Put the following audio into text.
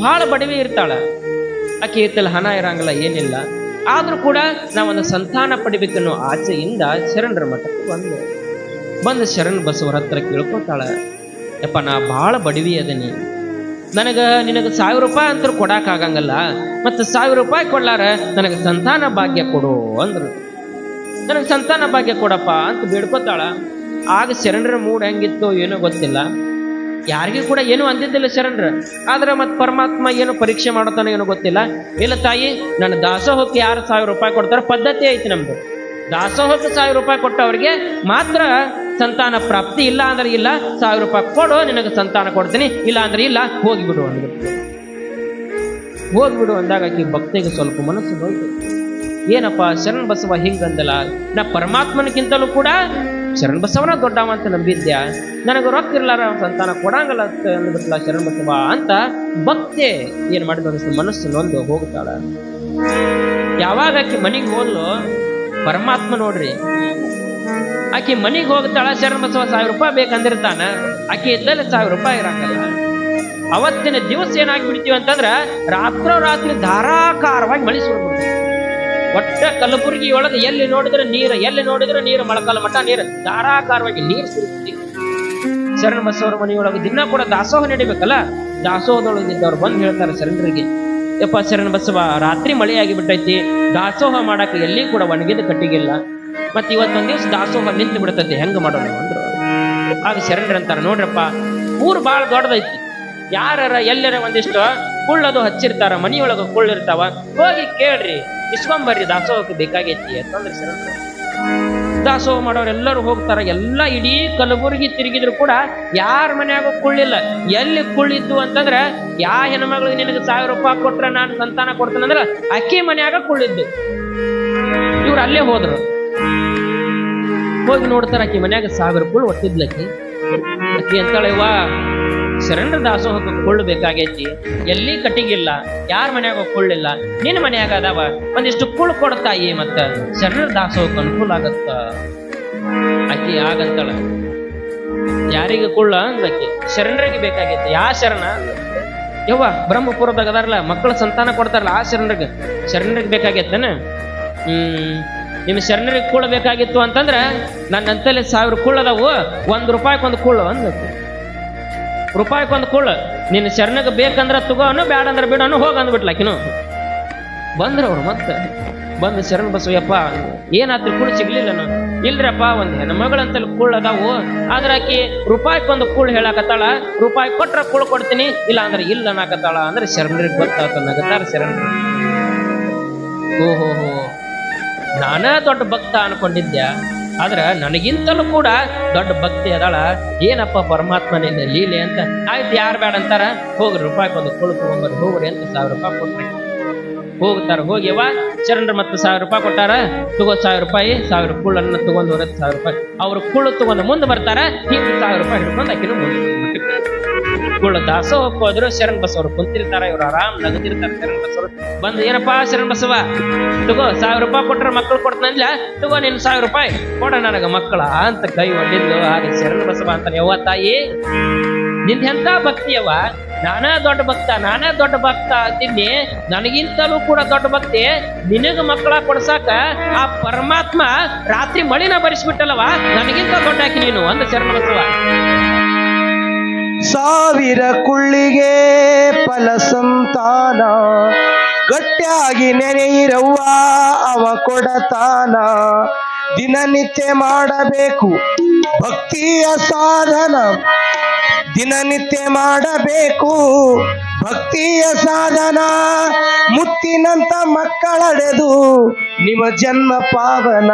ಬಹಳ ಬಡವಿ ಇರ್ತಾಳ, ಆಕೆ ಇತ್ತಲ್ಲಿ ಹಣ ಇರಂಗಿಲ್ಲ, ಏನಿಲ್ಲ. ಆದ್ರೂ ಕೂಡ ನಾವೊಂದು ಸಂತಾನ ಪಡಿಬೇಕನ್ನೋ ಆಸೆಯಿಂದ ಶರಣರ ಮಠಕ್ಕೆ ಬಂದು ಶರಣ ಬಸವರ ಹತ್ರ ಕೇಳ್ಕೊತಾಳ, ಯಪ್ಪ ನಾ ಭಾಳ ಬಡವಿ ಅದನಿ, ನಿನಗೆ 1000 ರೂಪಾಯಿ ಅಂತ ಕೊಡಾಕ್ ಆಗಂಗಲ್ಲ, ಮತ್ತು 1000 ರೂಪಾಯಿ ಕೊಡ್ಲಾರ ನನಗೆ ಸಂತಾನ ಭಾಗ್ಯ ಕೊಡು ಅಂದ್ರು. ನನಗೆ ಸಂತಾನ ಭಾಗ್ಯ ಕೊಡಪ್ಪ ಅಂತ ಬೇಡ್ಕೊತಾಳ. ಆಗ ಶರಣರ ಮೂಡ್ ಹೆಂಗಿತ್ತು ಏನೋ ಗೊತ್ತಿಲ್ಲ, ಯಾರಿಗೂ ಕೂಡ ಏನು ಅಂದಿದ್ದಿಲ್ಲ ಶರಣರ. ಆದ್ರೆ ಮತ್ತೆ ಪರಮಾತ್ಮ ಏನು ಪರೀಕ್ಷೆ ಮಾಡತಾನೋ ಏನೋ ಗೊತ್ತಿಲ್ಲ. ಇಲ್ಲ ತಾಯಿ, ನನ್ನ ದಾಸೋಹಕ್ಕೆ ಯಾರು 1000 ರೂಪಾಯಿ ಕೊಡ್ತಾರೋ ಪದ್ಧತಿ ಐತಿ ನಮ್ದು. ದಾಸೋಹಕ್ಕೆ 1000 ರೂಪಾಯಿ ಕೊಟ್ಟವ್ರಿಗೆ ಮಾತ್ರ ಸಂತಾನ ಪ್ರಾಪ್ತಿ, ಇಲ್ಲ ಅಂದ್ರೆ ಇಲ್ಲ. 1000 ರೂಪಾಯಿ ಕೊಡು, ನಿನಗೆ ಸಂತಾನ ಕೊಡ್ತೀನಿ, ಇಲ್ಲ ಅಂದ್ರೆ ಇಲ್ಲ, ಹೋಗಿಬಿಡು ಹೋಗ್ಬಿಡು ಅಂದಾಗ ಆಕಿ ಭಕ್ತಿಗೆ ಸ್ವಲ್ಪ ಮನಸ್ಸು ಹೋಯ್ತು. ಏನಪ್ಪ ಶರಣ ಬಸವ ಹಿಂಗಂದಲ್ಲ, ನಾ ಪರಮಾತ್ಮನಕ್ಕಿಂತಲೂ ಕೂಡ ಶರಣ ಬಸವನ ದೊಡ್ಡವ ಅಂತ ನಂಬಿದ್ಯ, ನನಗೆ ರೊಕ್ಕ ಇರ್ಲಾರ ಸಂತಾನ ಕೊಡಂಗಲ್ಲ ಅಂತ ಅಂದ್ಬಿಟ್ಲ ಶರಣ ಬಸವ ಅಂತ ಭಕ್ತಿ ಏನ್ ಮಾಡಿದ ಅನಿಸ್ತು, ಮನಸ್ಸು ನೊಂದು ಹೋಗ್ತಾಳ. ಯಾವಾಗ ಆಕಿ ಮನೆಗೆ ಹೋದ್ಲು, ಪರಮಾತ್ಮ ನೋಡ್ರಿ, ಆಕಿ ಮನೆಗೆ ಹೋಗ್ತಾಳ. ಶರಣ ಬಸವ 1000 ರೂಪಾಯಿ ಬೇಕಂದಿರ್ತಾನ, ಆಕಿ ಇದ್ದಲ್ಲಿ 1000 ರೂಪಾಯಿ ಇರಂಗಲ್ಲ. ಅವತ್ತಿನ ದಿವಸ ಏನಾಗ್ಬಿಡ್ತೀವಿ ಅಂತಂದ್ರ ರಾತ್ರಿ ಧಾರಾಕಾರವಾಗಿ ಮಳಿ ಸುರಿದ್ಬಿಡ್ತೀವಿ. ಒಟ್ಟ ಕಲಬುರಗಿ ಒಳಗೆ ಎಲ್ಲಿ ನೋಡಿದ್ರೆ ನೀರು ಮೊಳಕಾಲ ಮಠ ನೀರು ಧಾರಾಕಾರವಾಗಿ ನೀರು ಸುರಿಸ್ತೀವಿ. ಶರಣ ಬಸವರ ಮನೆಯೊಳಗೆ ದಿನ ಕೂಡ ದಾಸೋಹ ನಡಿಬೇಕಲ್ಲ, ದಾಸೋಹದೊಳಗಿದ್ದವ್ರು ಬಂದು ಹೇಳ್ತಾರೆ ಶರಣರಿಗೆ, ಯಪ್ಪ ಶರಣ ಬಸವ ರಾತ್ರಿ ಮಳೆ ಆಗಿಬಿಟ್ಟೈತಿ, ದಾಸೋಹ ಮಾಡಕ್ಕೆ ಎಲ್ಲಿ ಕೂಡ ಒಣಗಿದ ಕಟ್ಟಿಗಿಲ್ಲ, ಮತ್ತೆ ಇವತ್ತೊಂದ್ ದಿವ್ಸ ದಾಸೋಹ ನಿಂತು ಬಿಡ್ತೈತಿ, ಹೆಂಗ ಮಾಡೋಣ ಅಂದ್ರು. ಆಗ ಶರಣರಂತಾರ, ನೋಡ್ರಪ್ಪ ಊರು ಬಾಳ ದೊಡ್ಡದೈತಿ, ಯಾರ ಎಲ್ಲರ ಒಂದಿಷ್ಟು ಕುಳ್ಳದು ಹಚ್ಚಿರ್ತಾರ, ಮನಿಯೊಳಗ ಕುಳ್ಳಿರ್ತಾವ, ಹೋಗಿ ಕೇಳ್ರಿ, ಇಸ್ಕೊಂಬರ್ರಿ, ದಾಸೋಹಕ್ಕೆ ಬೇಕಾಗೈತಿ ಅಂತಂದ್ರೆ ಶರಣರು. ದಾಸೋಹ ಮಾಡೋರೆಲ್ಲರೂ ಹೋಗ್ತಾರ. ಎಲ್ಲ ಇಡೀ ಕಲಬುರಗಿ ತಿರುಗಿದ್ರು ಕೂಡ ಯಾರ ಮನ್ಯಾಗ ಕುಳ್ಳಿಲ್ಲ. ಎಲ್ಲಿ ಕುಳ್ಳಿದ್ದು ಅಂತಂದ್ರೆ, ಯಾ ಹೆಣ್ಮಗಳಿಗೆ ನಿನಗೆ 1000 ರೂಪಾಯಿ ಕೊಟ್ರೆ ನಾನು ಸಂತಾನ ಕೊಡ್ತೇನಂದ್ರ ಅಕ್ಕಿ ಮನ್ಯಾಗ ಕುಳ್ಳಿದ್ದು. ಇವ್ರು ಅಲ್ಲೇ ಹೋದ್ರು, ಹೋಗಿ ನೋಡ್ತಾರ, ಆಕಿ ಮನ್ಯಾಗ 1000 ಕುಳ್ಳು ಒಟ್ಟಿದ್ಲಕ್ಕಿ. ಅಕ್ಕಿ ಅಂತಾಳೆ, ವಾ ಶರಣರ ದಾಸೋಹಕ್ಕೆ ಕುಳ್ಳು ಬೇಕಾಗೈತಿ, ಎಲ್ಲಿ ಕಟ್ಟಿಗಿಲ್ಲ, ಯಾರ ಮನ್ಯಾಗ ಕುಳ್ಳಿಲ್ಲ, ನಿನ್ನ ಮನ್ಯಾಗ ಅದಾವ, ಒಂದಿಷ್ಟು ಕುಳ್ಳು ಕೊಡ್ತಾಯಿ, ಮತ್ತ ಶರಣರ ದಾಸೋಹಕ್ಕೆ ಅನುಕೂಲ ಆಗತ್ತ. ಆಕಿ ಆಗಂತಾಳ, ಯಾರಿಗೆ ಕುಳ್ಳ ಅಂದ್ಲಕ್ಕಿ, ಶರಣರಿಗೆ ಬೇಕಾಗೈತಿ. ಯಾ ಶರಣ? ಯವ್ವ ಬ್ರಹ್ಮಪುರದಾಗ ಅದಾರಲ್ಲ, ಮಕ್ಕಳ ಸಂತಾನ ಕೊಡ್ತಾರಲ್ಲ, ಆ ಶರಣರಿಗೆ ಬೇಕಾಗೈತೇನ? ನಿಮ್ಮ ಶರಣರಿಗೆ ಕುಳ್ಳ ಬೇಕಾಗಿತ್ತು ಅಂತಂದ್ರೆ ನನ್ನಂತಲ್ಲಿ 1000 ಕುಳ್ಳದಾವು, 1 ರೂಪಾಯಿಗೊಂದು ಕುಳ್ಳು ಅಂದ್ಲಕ್ಕಿ. ರೂಪಾಯಿಗೊಂದು ಕುಳ್ಳು ನಿನ್ನ ಶರಣಗೆ ಬೇಕಂದ್ರೆ ತಗೋನು, ಬ್ಯಾಡ ಅಂದ್ರೆ ಬಿಡೋನು, ಹೋಗ ಅಂದ್ಬಿಟ್ಲಾಕಿನು. ಬಂದ್ರು ಅವ್ರು ಮತ್ತೆ ಬಂದು ಶರಣ ಬಸವಯ್ಯಪ್ಪ ಏನಾದ್ರು ಕುಳ್ಳು ಸಿಗ್ಲಿಲ್ಲ. ನಾನು ಇಲ್ರಪ್ಪ, ಒಂದು ಹೆಣ್ಮಗಳಂತಲ್ಲಿ ಕುಳ್ಳು ಅದಾವು, ಆದ್ರೆ ಆಕಿ ರೂಪಾಯಿಗೊಂದು ಕುಳ್ಳು ಹೇಳಾಕತ್ತಾಳ, ರೂಪಾಯಿ ಕೊಟ್ರ ಕುಳ್ಳು ಕೊಡ್ತೀನಿ, ಇಲ್ಲ ಅಂದ್ರೆ ಇಲ್ಲ ಅನ್ನಕತ್ತಾಳ ಅಂದ್ರೆ ಶರಣರಿಗೆ ಗೊತ್ತಾತ. ನಗತಾರ ಶರಣರು. ಓಹೋ, ನಾನೇ ದೊಡ್ಡ ಭಕ್ತ ಅನ್ಕೊಂಡಿದ್ದೆ, ಆದ್ರ ನನಗಿಂತಲೂ ಕೂಡ ದೊಡ್ಡ ಭಕ್ತಿ ಅದಾಳ, ಏನಪ್ಪ ಪರಮಾತ್ಮನಿಂದ ಲೀಲೆ ಅಂತ. ಆಯ್ತು, ಯಾರು ಬೇಡ ಅಂತಾರ, ಹೋಗ್ರಿ ರೂಪಾಯಿಗೊಂದು ಕುಳ್ಳು ತಗೊಂಬರ್ರಿ, ಹೋಗ್ರಿ ಅಂತ 1000 ರೂಪಾಯಿ ಕೊಟ್ರಿ. ಹೋಗ್ತಾರ. ಹೋಗ್ಯವ ಶರಣರು ಮತ್ತೆ 1000 ರೂಪಾಯಿ ಕೊಟ್ಟಾರ, ತಗೋ 1000 ರೂಪಾಯಿ, 1000 ಕುಳ್ಳನ್ನ ತಗೊಂಡು 1000 ರೂಪಾಯಿ ಅವ್ರು ಕುಳ್ಳು ತಗೊಂಡು ಮುಂದೆ ಬರ್ತಾರ. ಹಿಂಗೆ 1000 ರೂಪಾಯಿ ಹಿಡ್ಕೊಂಡು ಆಕಿನ ಮುಂದೆ ಕುಳ್ಳು ದಾಸೋಹಕ್ಕೆ ಹೋದ್ರು. ಶರಣ ಬಸವರು ಕುಂತಿರ್ತಾರ, ಇವ್ರು ಆರಾಮ್ ನಗದಿರ್ತಾರ. ಶರಣ ಬಸವರು ಬಂದು, ಏನಪ್ಪಾ ಶರಣ ಬಸವ, ತಗೋ 1000 ರೂಪಾಯಿ ಕೊಟ್ರೆ ಮಕ್ಕಳು ಕೊಡ್ತಂದ್ಲ, ತಗೋ ನಿನ್ 1000 ರೂಪಾಯಿ ಕೊಡ ನನಗ ಮಕ್ಕಳ ಅಂತ ಕೈ ಒಡ್ಡಿದ್ಲು. ಆಗ ಶರಣ ಬಸವ ಅಂತಾನೆ, ಯವ್ವ ತಾಯಿ ನಿಂದ ಎಂತ ಭಕ್ತಿಯವ, ನಾನೇ ದೊಡ್ಡ ಭಕ್ತ ಅಂತಿದ್ನಿ, ನನಗಿಂತಲೂ ಕೂಡ ದೊಡ್ಡ ಭಕ್ತಿ, ನಿನಗ ಮಕ್ಕಳ ಕೊಡ್ಸಾಕ ಆ ಪರಮಾತ್ಮ ರಾತ್ರಿ ಮಳಿನ ಬರಿಸ್ಬಿಟ್ಟಲ್ಲವ, ನನಗಿಂತ ದೊಡ್ಡ ಹಾಕಿ ನೀನು ಅಂದ ಶರಣ ಬಸವ. 1000 ಕುಳ್ಳಿಗೆ ಫಲ ಸಂತಾನ, ಗಟ್ಟಿಯಾಗಿ ನೆನೆಯಿರವ್ವ ಅವ ಕೊಡತಾನ, ದಿನನಿತ್ಯ ಮಾಡಬೇಕು ಭಕ್ತಿಯ ಸಾಧನ, ದಿನನಿತ್ಯ ಮಾಡಬೇಕು ಭಕ್ತಿಯ ಸಾಧನ, ಮುತ್ತಿನಂತ ಮಕ್ಕಳಡೆದು ನಿಮ್ಮ ಜನ್ಮ ಪಾವನ.